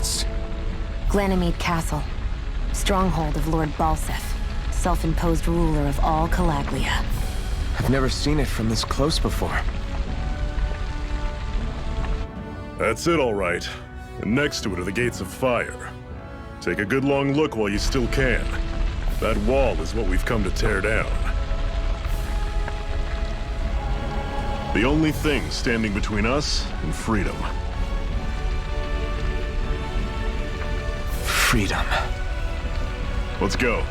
Rats. Glanimede Castle. Stronghold of Lord Balsef, self-imposed ruler of all Calaglia. I've never seen it from this close before. That's it, all right. And next to it are the Gates of Fire. Take a good long look while you still can. That wall is what we've come to tear down. The only thing standing between us and freedom. Freedom. Let's go.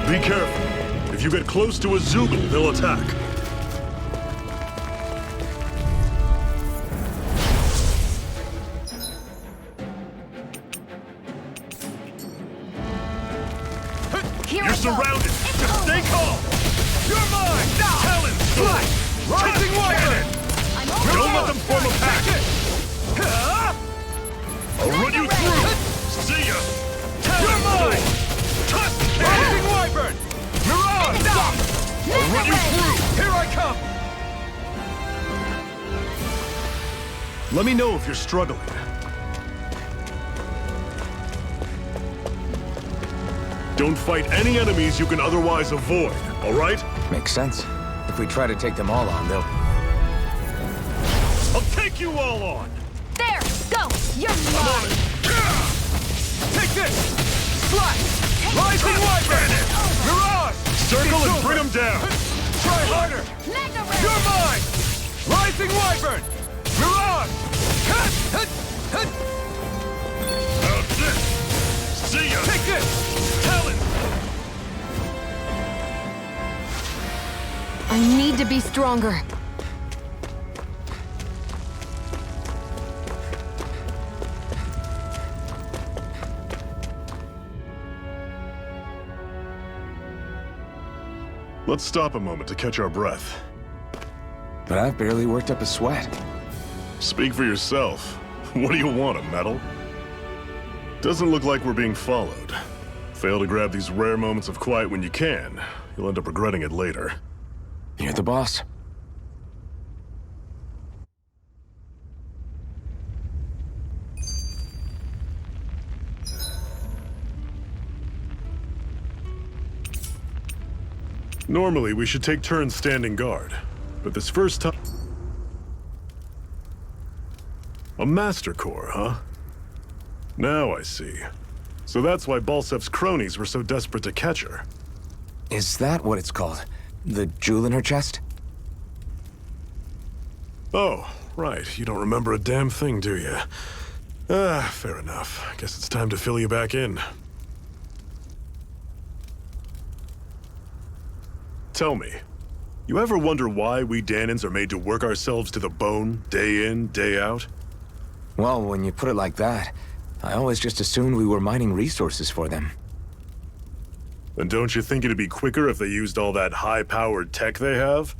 Be careful. If you get close to a Zoogle, they'll attack. You're surrounded. Just stay calm. You're mine. Talon, flash, rising wyvern. Don't let them form a pack. I'll run you through. See ya. You're mine. Rising wyvern. Mirage. I'll run you through. Here I come. Let me know if you're struggling. Don't fight any enemies you can otherwise avoid, all right? Makes sense. If we try to take them all on, they'll... I'll take you all on! There! Go! You're I'm on mine! it! Take this! Slash! Rising wyvern! Mirage! Circle and bring them down! Try harder! You're mine! Rising wyvern! Mirage! How's this? See ya! Take this! Talon! I need to be stronger. Let's stop a moment to catch our breath. But I've barely worked up a sweat. Speak for yourself. What do you want, a medal? Doesn't look like we're being followed. Fail to grab these rare moments of quiet when you can, you'll end up regretting it later. You're the boss. Normally, we should take turns standing guard, but this first time... A Master Core, huh? Now I see. So that's why Balsef's cronies were so desperate to catch her. Is that what it's called? The jewel in her chest? Oh, right. You don't remember a damn thing, do you? Fair enough. Guess it's time to fill you back in. Tell me, you ever wonder why we Danans are made to work ourselves to the bone, day in, day out? Well, when you put it like that, I always just assumed we were mining resources for them. And don't you think it'd be quicker if they used all that high-powered tech they have?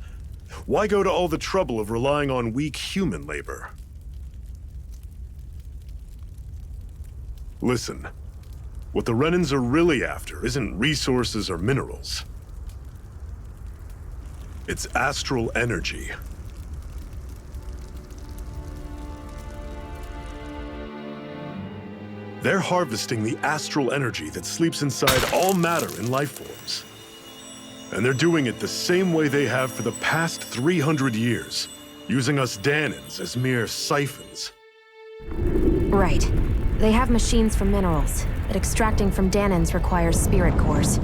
Why go to all the trouble of relying on weak human labor? Listen, what the Renans are really after isn't resources or minerals. It's astral energy. They're harvesting the astral energy that sleeps inside all matter in life forms. And they're doing it the same way they have for the past 300 years, using us Danans as mere siphons. Right. They have machines for minerals, but extracting from Danans requires spirit cores.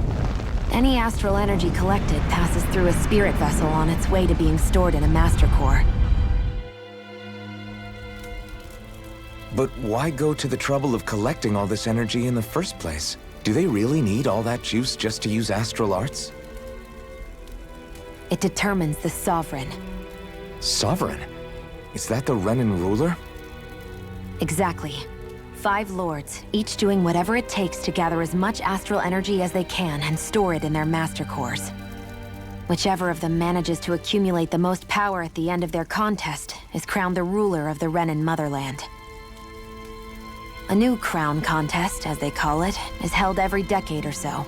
Any astral energy collected passes through a spirit vessel on its way to being stored in a master core. But why go to the trouble of collecting all this energy in the first place? Do they really need all that juice just to use astral arts? It determines the Sovereign. Sovereign? Is that the Renan ruler? Exactly. 5 lords, each doing whatever it takes to gather as much astral energy as they can and store it in their master cores. Whichever of them manages to accumulate the most power at the end of their contest is crowned the ruler of the Renan motherland. A new crown contest, as they call it, is held every decade or so.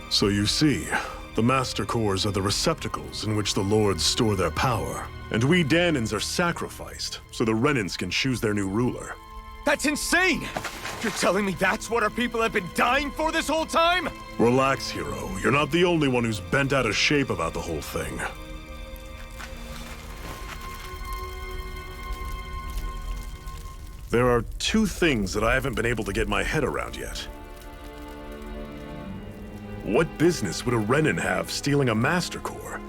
So you see, The Master Cores are the receptacles in which the Lords store their power. And we Danans are sacrificed, so the Renans can choose their new ruler. That's insane! You're telling me that's what our people have been dying for this whole time? Relax, hero. You're not the only one who's bent out of shape about the whole thing. There are two things that I haven't been able to get my head around yet. What business would a Renan have stealing a Master Core?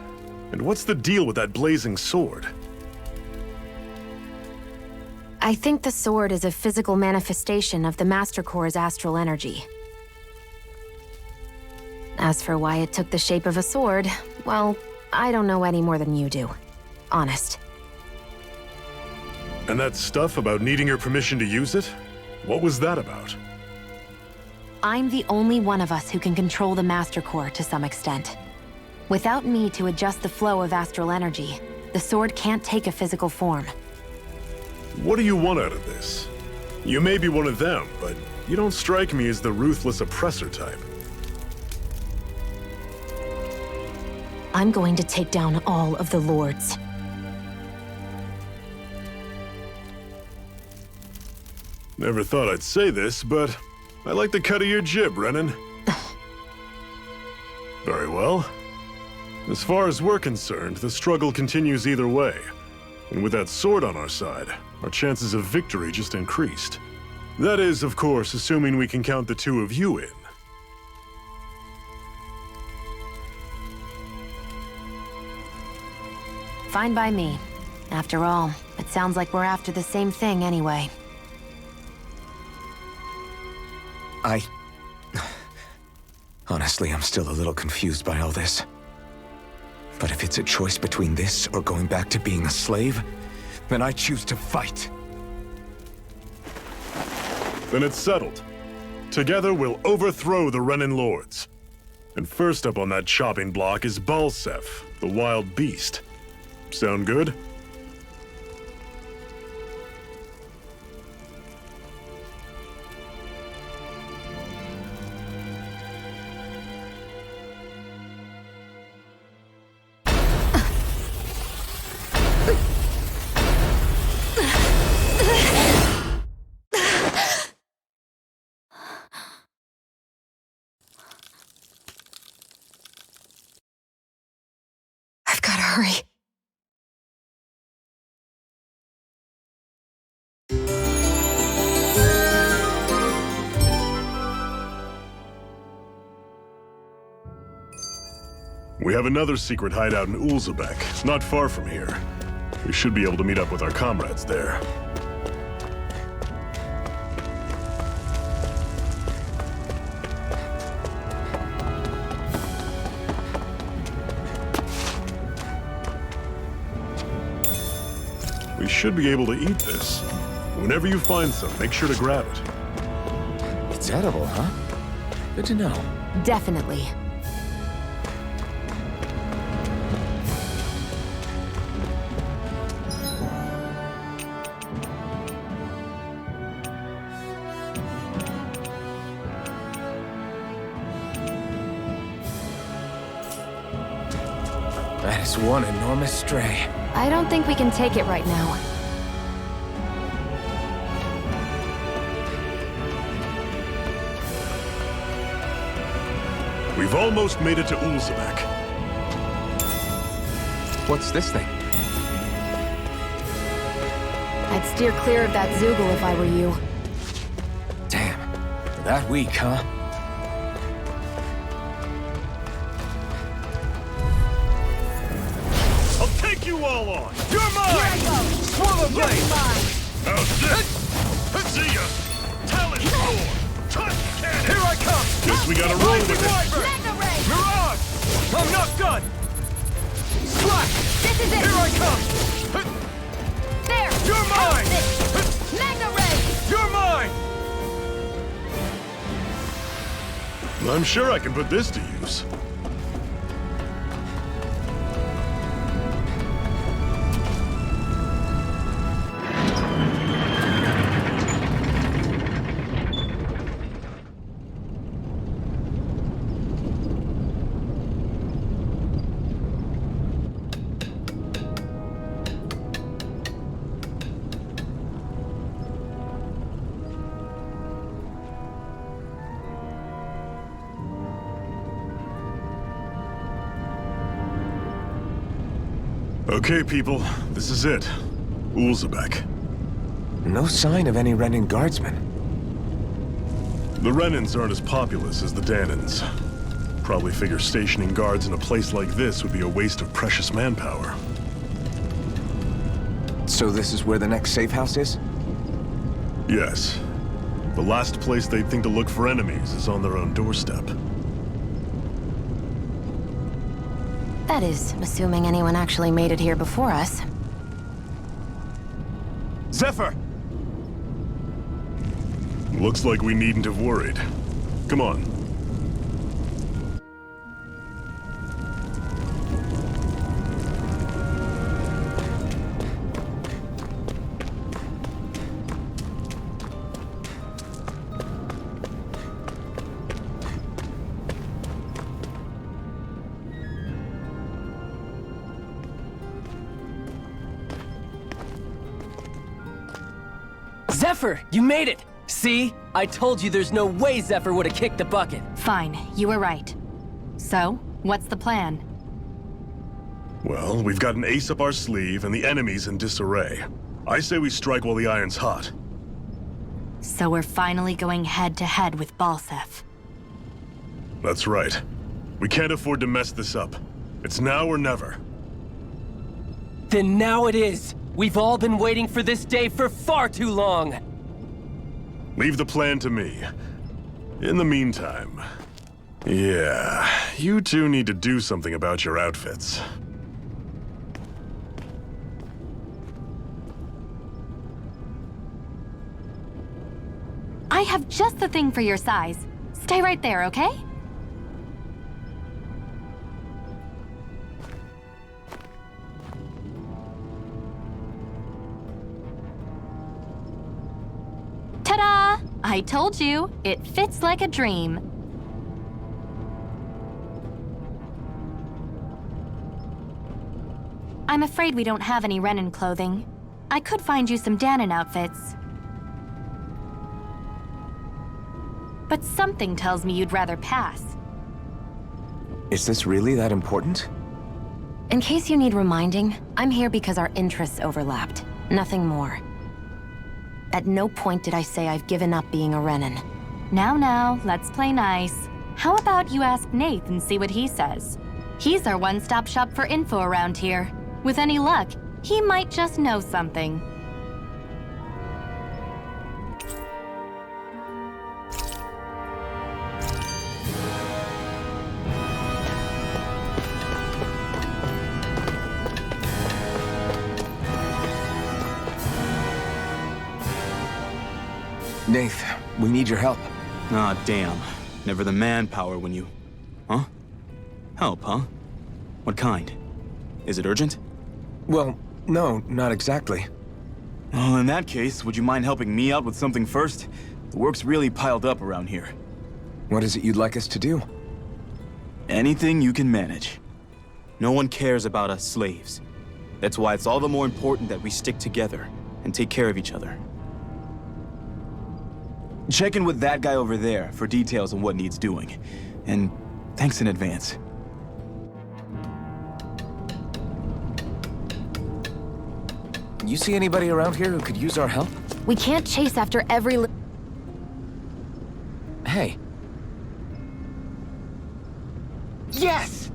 And what's the deal with that blazing sword? I think the sword is a physical manifestation of the Master Core's astral energy. As for why it took the shape of a sword, well, I don't know any more than you do. Honest. And that stuff about needing your permission to use it? What was that about? I'm the only one of us who can control the Master Core to some extent. Without me to adjust the flow of astral energy, the sword can't take a physical form. What do you want out of this? You may be one of them, but you don't strike me as the ruthless oppressor type. I'm going to take down all of the Lords. Never thought I'd say this, but I like the cut of your jib, Renan. Very well. As far as we're concerned, the struggle continues either way. And with that sword on our side, our chances of victory just increased. That is, of course, assuming we can count the two of you in. Fine by me. After all, it sounds like we're after the same thing anyway. Honestly, I'm still a little confused by all this. But if it's a choice between this or going back to being a slave, then I choose to fight. Then it's settled. Together we'll overthrow the Renan Lords. And first up on that chopping block is Balsef, the wild beast. Sound good? I've gotta hurry. We have another secret hideout in Ulzebek, not far from here. We should be able to meet up with our comrades there. We should be able to eat this. Whenever you find some, make sure to grab it. It's edible, huh? Good to know. Definitely. That is one enormous stray. I don't think we can take it right now. We've almost made it to Ulzebek. What's this thing? I'd steer clear of that Zoogle if I were you. Damn. That weak, huh? I'll take you all on! You're mine! Here I go! Swallow blade! How's this? See ya! Talon sword! Touch cannon! Here I come! Guess we gotta roll with it. Mega Ray! Mirage! I'm not done! Slash! This is it! Here I come! There! You're mine! Mega Ray! You're mine! I'm sure I can put this to use. Okay, people, this is it. Ulzebek. No sign of any Renan guardsmen. The Renans aren't as populous as the Danans. Probably figure stationing guards in a place like this would be a waste of precious manpower. So this is where the next safe house is? Yes. The last place they'd think to look for enemies is on their own doorstep. That is, assuming anyone actually made it here before us. Zephyr! Looks like we needn't have worried. Come on. Zephyr, you made it! See? I told you there's no way Zephyr would have kicked the bucket. Fine, you were right. So, what's the plan? Well, we've got an ace up our sleeve and the enemy's in disarray. I say we strike while the iron's hot. So we're finally going head-to-head with Balsef. That's right. We can't afford to mess this up. It's now or never. Then now it is! We've all been waiting for this day for far too long! Leave the plan to me. In the meantime... Yeah, you two need to do something about your outfits. I have just the thing for your size. Stay right there, okay? Ta-da! I told you, it fits like a dream. I'm afraid we don't have any Renan clothing. I could find you some Danon outfits. But something tells me you'd rather pass. Is this really that important? In case you need reminding, I'm here because our interests overlapped. Nothing more. At no point did I say I've given up being a Renan. Now, let's play nice. How about you ask Nath and see what he says? He's our one-stop shop for info around here. With any luck, he might just know something. Nath, we need your help. Ah, damn. Never the manpower when you... Huh? Help, huh? What kind? Is it urgent? Well, no, not exactly. Well, in that case, would you mind helping me out with something first? The work's really piled up around here. What is it you'd like us to do? Anything you can manage. No one cares about us slaves. That's why it's all the more important that we stick together and take care of each other. Check in with that guy over there for details on what needs doing. And thanks in advance. You see anybody around here who could use our help? We can't chase after every Hey. Yes!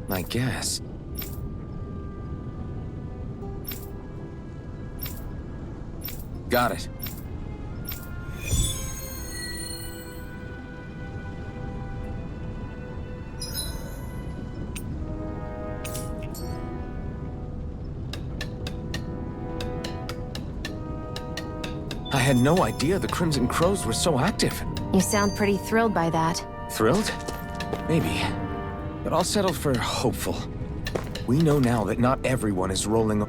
I guess. Got it. I had no idea the Crimson Crows were so active. You sound pretty thrilled by that. Thrilled? Maybe. But I'll settle for hopeful. We know now that not everyone is rolling...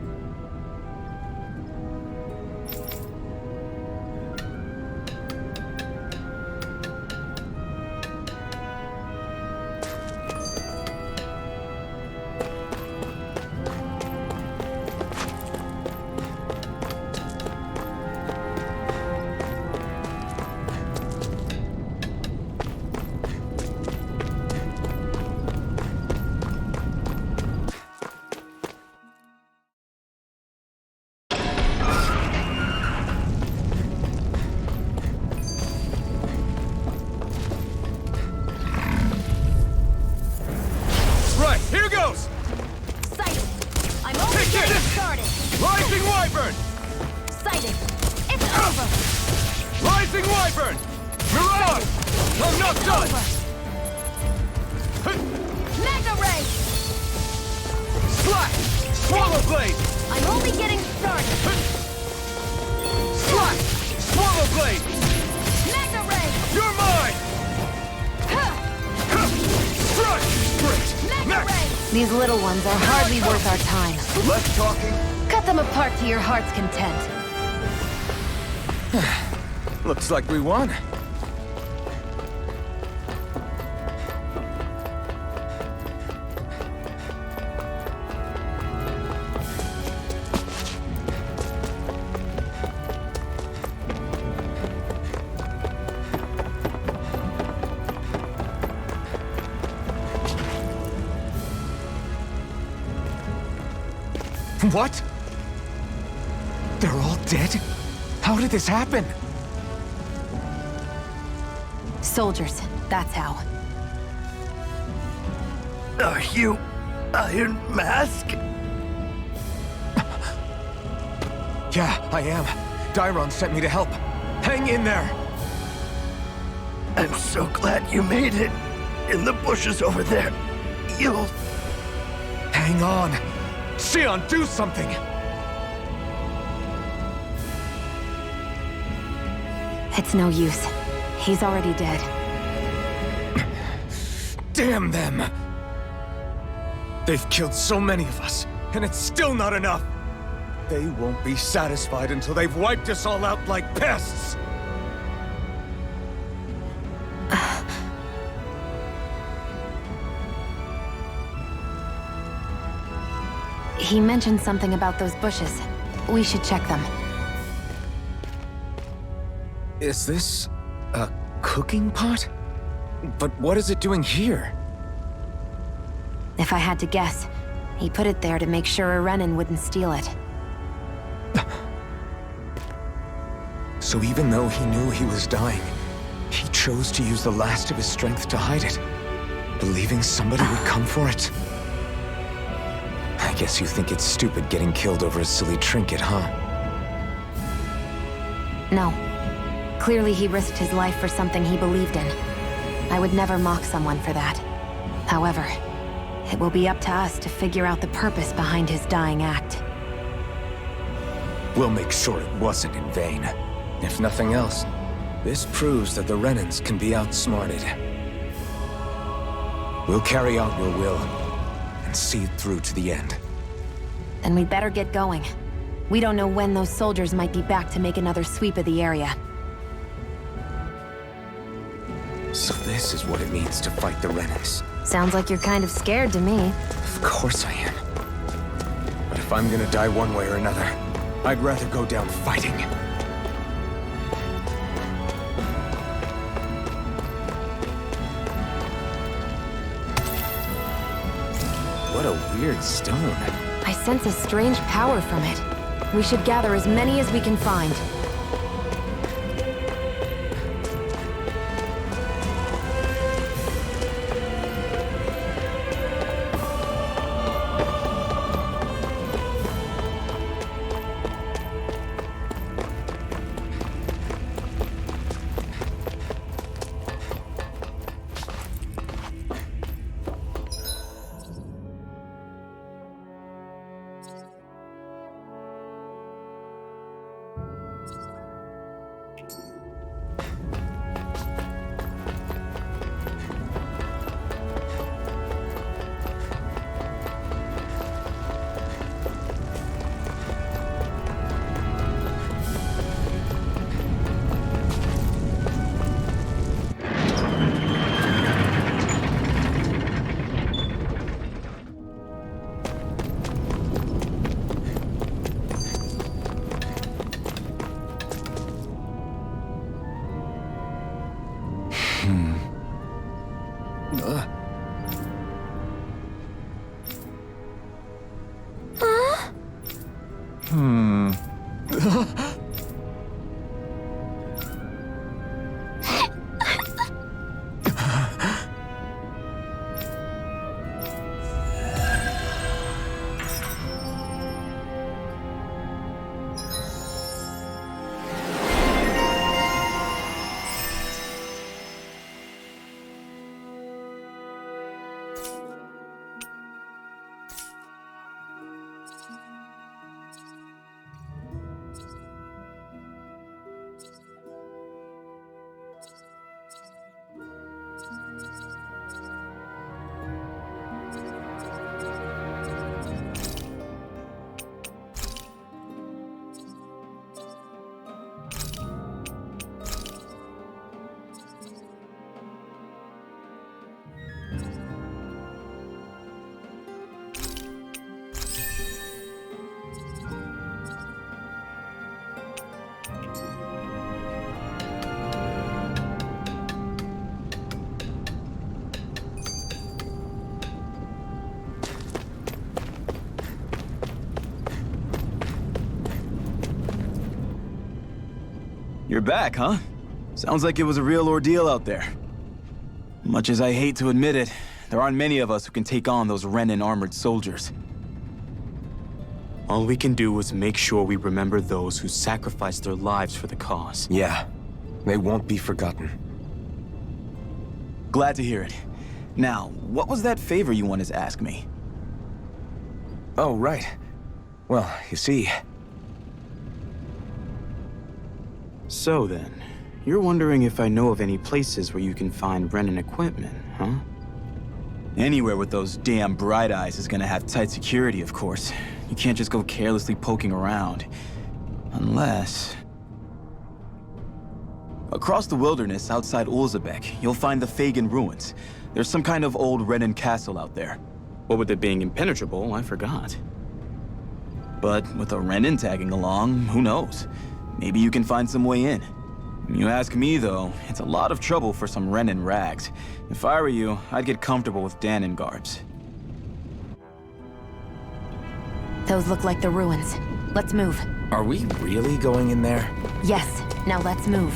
These little ones are hardly worth our time. Less talking. Cut them apart to your heart's content. Looks like we won. What? They're all dead? How did this happen? Soldiers, that's how. Are you Iron Mask? Yeah, I am. Dairon sent me to help. Hang in there! I'm so glad you made it. In the bushes over there. You'll... Hang on! Xion, do something! It's no use. He's already dead. Damn them! They've killed so many of us, and it's still not enough. They won't be satisfied until they've wiped us all out like pests. He mentioned something about those bushes. We should check them. Is this a cooking pot? But what is it doing here? If I had to guess, he put it there to make sure a Renan wouldn't steal it. So even though he knew he was dying, he chose to use the last of his strength to hide it, believing somebody would come for it. I guess you think it's stupid getting killed over a silly trinket, huh? No. Clearly he risked his life for something he believed in. I would never mock someone for that. However, it will be up to us to figure out the purpose behind his dying act. We'll make sure it wasn't in vain. If nothing else, this proves that the Renans can be outsmarted. We'll carry out your will and see it through to the end. Then we'd better get going. We don't know when those soldiers might be back to make another sweep of the area. So this is what it means to fight the Renans. Sounds like you're kind of scared to me. Of course I am. But if I'm gonna die one way or another, I'd rather go down fighting. What a weird stone. I sense a strange power from it. We should gather as many as we can find. back, huh? Sounds like it was a real ordeal out there. Much as I hate to admit it, there aren't many of us who can take on those Renan armored soldiers. All we can do is make sure we remember those who sacrificed their lives for the cause. Yeah, they won't be forgotten. Glad to hear it. Now, what was that favor you wanted to ask me? Oh, right. Well, you see... So then, you're wondering if I know of any places where you can find Renan equipment, huh? Anywhere with those damn bright eyes is gonna have tight security, of course. You can't just go carelessly poking around. Unless... Across the wilderness outside Ulzebek, you'll find the Fagin ruins. There's some kind of old Renan castle out there. What with it being impenetrable, I forgot. But with a Renan tagging along, who knows? Maybe you can find some way in. You ask me, though, it's a lot of trouble for some Renan rags. If I were you, I'd get comfortable with Danon garbs. Those look like the ruins. Let's move. Are we really going in there? Yes, now let's move.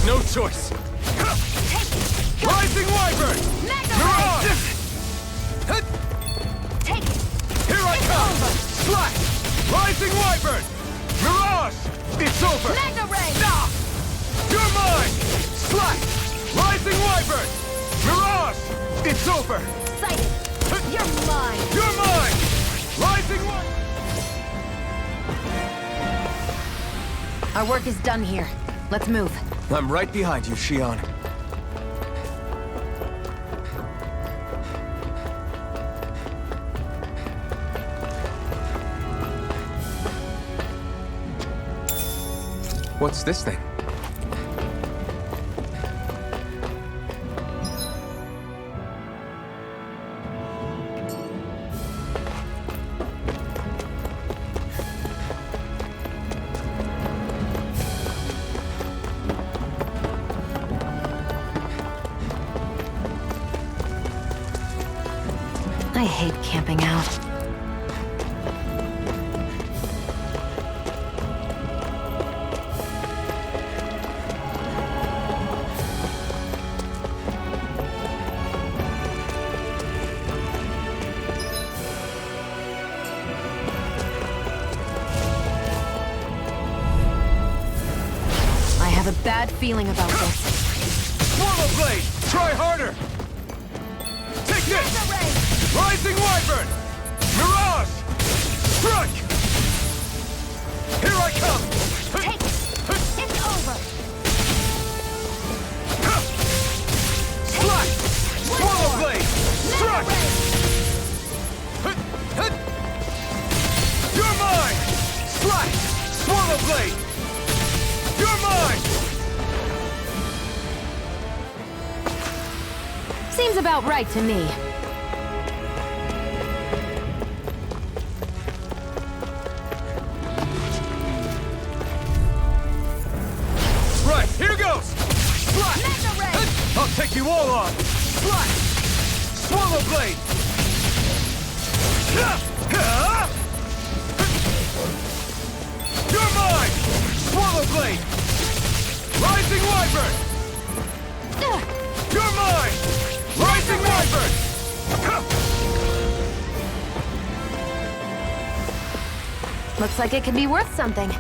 No choice! Rising Wyvern! Mirage! Take it! Here I come! Slash! Rising Wyvern! Mirage! It's over! Mega Ray! Ah! You're mine! Slash! Rising Wyvern! Mirage! It's over! Sighted! You're mine! You're mine! Rising Wyvern! Our work is done here. Let's move. I'm right behind you, Shion. What's this thing? I hate camping out. I have a bad feeling about this. Swallow Blade! Try harder! Take this! Rising Wyvern! Mirage! Strike! Here I come! Take it! It's over! Slash! Swallow Blade! Strike! You're mine! Slash! Swallow Blade! You're mine! Seems about right to me. Right, here goes! Slash! I'll take you all on! Slash! Swallow Blade! You're mine! Swallow Blade! Rising Wyvern! You're mine! Rising Wyvern! Looks like it could be worth something.